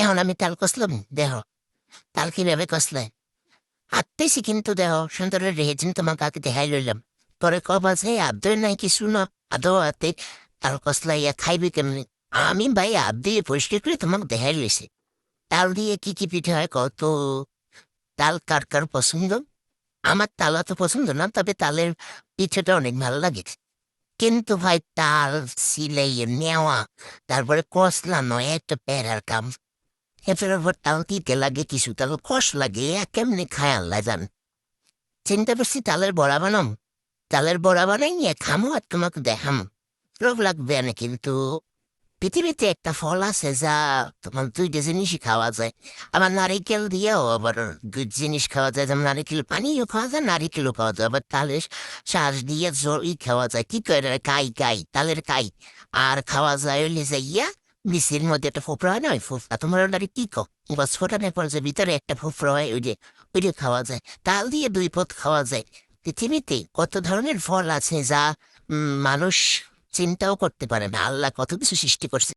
এখন আমি তাল কষলাম, দেহ তাল কিভাবে কষলে আত্মেছি, কিন্তু দেহ সুন্দরের রেহেছেন তোমার কাকে দেখাই লইলাম। পরে কবাছে আব্দে নাই কিছু না, আদৌ আতে তাল কষলাইয়া খাইবি কেমনি। আমি ভাই আব দিয়ে পরিষ্কার করে তোমাকে দেখাই লইছি। তাল দিয়ে কি কি পিঠে হয় কত? তাল কার কার পছন্দ? আমার তাল অত পছন্দ না, তবে তালের পিঠেটা অনেক ভালো লাগে। কিন্তু ভাই তাল সিলাইয়ে নেওয়া, তারপরে কষলানো একটা প্যারার কাম। এরপর আবার তাল দিতে লাগে কিছু, তাল কষ লাগে, কেমনি খায় আল্লাহ জান। চিন্তা করছি তালের বড়া বানাম, তালের বড়া বানাই নিয়ে খামো আর তোমাকে দেখাম। রোগ লাগবে না কিন্তু। পৃথিবীতে একটা ফল আছে যা তোমার দুইটা জিনিসই খাওয়া যায়। আবার নারিকেল দিয়েও আবার দুই জিনিস খাওয়া যায়, যেমন নারিকেল পানিও খাওয়া যায়, নারিকেলও খাওয়া যায়, আবার তালের শ্বাস দিয়ে জলই খাওয়া যায়। কি করে কাই কাই তালের কাই। আর খাওয়া যায় হইলে যাইয়া নিচের মধ্যে একটা ফোপরা হয় না, ওই ফোপরা তোমার ওটারে কি কো, বস ফোটানোর পর যে ভিতরে একটা ফোপরা হয়, ওই যে খাওয়া যায়। তাল দিয়ে দুই পথ খাওয়া যায়। পৃথিবীতে কত ধরনের ফল আছে যা মানুষ চিন্তাও করতে পারে না। আল্লাহ কত কিছু সৃষ্টি করছে।